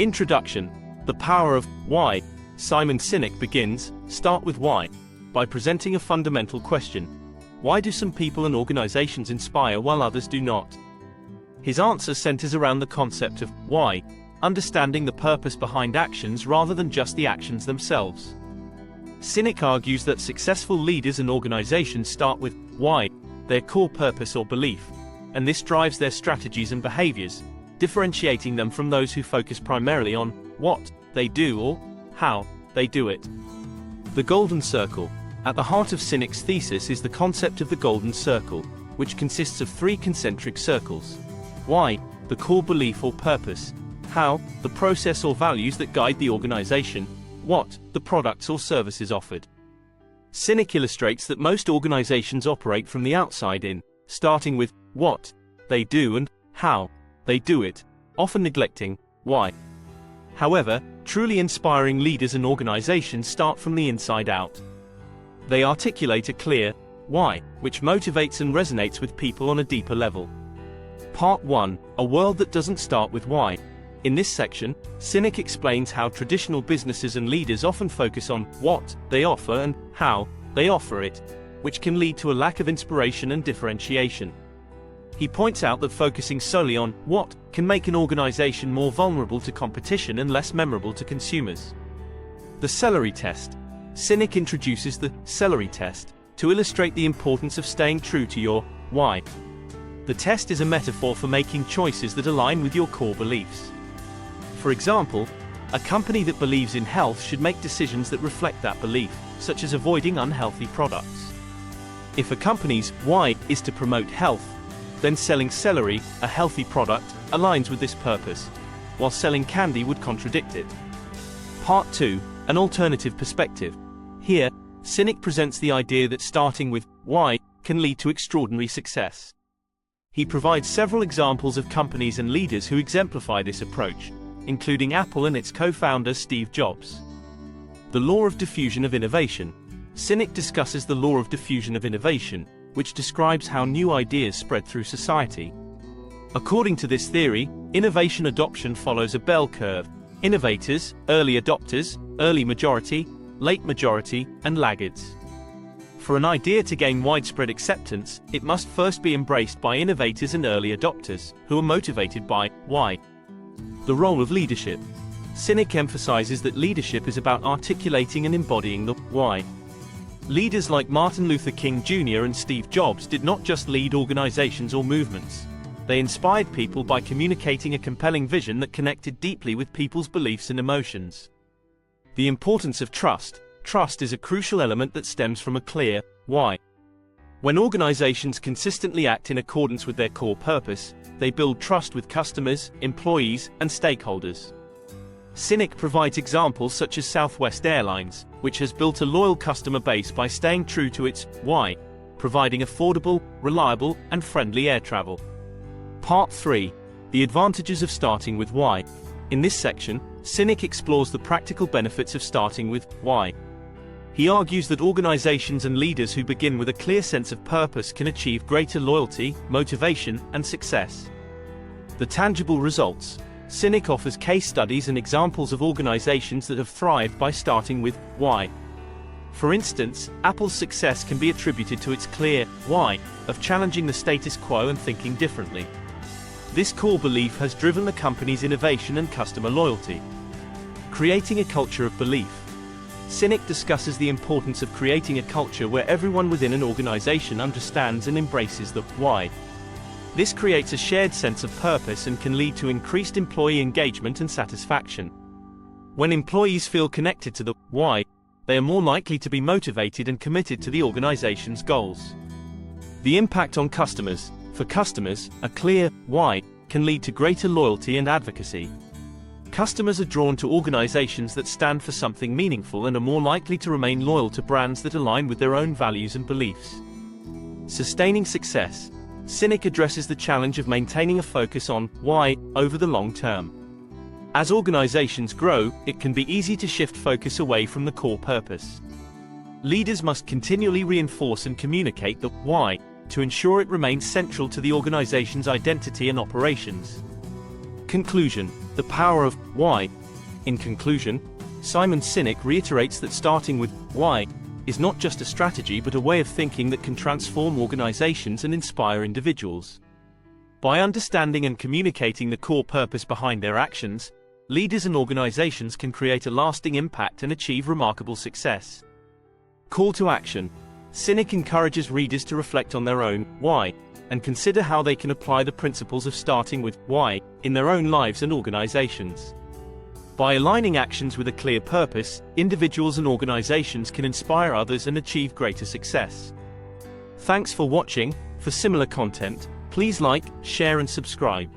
Introduction. The power of why. Simon Sinek begins, "Start with why," by presenting a fundamental question. Why do some people and organizations inspire while others do not? His answer centers around the concept of why, understanding the purpose behind actions rather than just the actions themselves. Sinek argues that successful leaders and organizations start with why, their core purpose or belief, and this drives their strategies and behaviors, differentiating them from those who focus primarily on what they do or how they do it. The Golden Circle. At the heart of Sinek's thesis is the concept of the Golden Circle, which consists of three concentric circles. Why, the core belief or purpose. How, the process or values that guide the organization. What, the products or services offered. Sinek illustrates that most organizations operate from the outside in, starting with what they do and how they do it, often neglecting why. However, truly inspiring leaders and organizations start from the inside out. They articulate a clear why, which motivates and resonates with people on a deeper level. Part 1. A world that doesn't start with why. In this section, Sinek explains how traditional businesses and leaders often focus on what they offer and how they offer it, which can lead to a lack of inspiration and differentiation. He points out that focusing solely on what can make an organization more vulnerable to competition and less memorable to consumers. The celery test. Sinek introduces the celery test to illustrate the importance of staying true to your why. The test is a metaphor for making choices that align with your core beliefs. For example, a company that believes in health should make decisions that reflect that belief, such as avoiding unhealthy products. If a company's why is to promote health, then selling celery, a healthy product, aligns with this purpose, while selling candy would contradict it. Part 2. An alternative perspective. Here, Sinek presents the idea that starting with why can lead to extraordinary success. He provides several examples of companies and leaders who exemplify this approach, including Apple and its co-founder Steve Jobs. The law of diffusion of innovation. Sinek discusses the law of diffusion of innovation, which describes how new ideas spread through society. According to this theory, innovation adoption follows a bell curve: innovators, early adopters, early majority, late majority, and laggards. For an idea to gain widespread acceptance, it must first be embraced by innovators and early adopters, who are motivated by why. The role of leadership. Sinek emphasizes that leadership is about articulating and embodying the why. Leaders like Martin Luther King Jr. and Steve Jobs did not just lead organizations or movements. They inspired people by communicating a compelling vision that connected deeply with people's beliefs and emotions. The importance of trust. Trust is a crucial element that stems from a clear why. When organizations consistently act in accordance with their core purpose, they build trust with customers, employees, and stakeholders. Sinek provides examples such as Southwest Airlines, which has built a loyal customer base by staying true to its why, providing affordable, reliable, and friendly air travel. Part 3. The advantages of starting with why. In this section, Sinek explores the practical benefits of starting with why. He argues that organizations and leaders who begin with a clear sense of purpose can achieve greater loyalty, motivation, and success. The tangible results. Sinek offers case studies and examples of organizations that have thrived by starting with why. For instance, Apple's success can be attributed to its clear why of challenging the status quo and thinking differently. This core belief has driven the company's innovation and customer loyalty. Creating a culture of belief. Sinek discusses the importance of creating a culture where everyone within an organization understands and embraces the why. This creates a shared sense of purpose and can lead to increased employee engagement and satisfaction. When employees feel connected to the why, they are more likely to be motivated and committed to the organization's goals. The impact on customers. For customers, a clear why can lead to greater loyalty and advocacy. Customers are drawn to organizations that stand for something meaningful and are more likely to remain loyal to brands that align with their own values and beliefs. Sustaining success. Sinek addresses the challenge of maintaining a focus on why over the long term. As organizations grow, it can be easy to shift focus away from the core purpose. Leaders must continually reinforce and communicate the why to ensure it remains central to the organization's identity and operations. Conclusion. The power of why. In conclusion, Simon Sinek reiterates that starting with why is not just a strategy but a way of thinking that can transform organizations and inspire individuals. By understanding and communicating the core purpose behind their actions, leaders and organizations can create a lasting impact and achieve remarkable success. Call to action. Sinek encourages readers to reflect on their own why and consider how they can apply the principles of starting with why in their own lives and organizations. By aligning actions with a clear purpose, individuals and organizations can inspire others and achieve greater success. Thanks for watching. For similar content, please like, share and subscribe.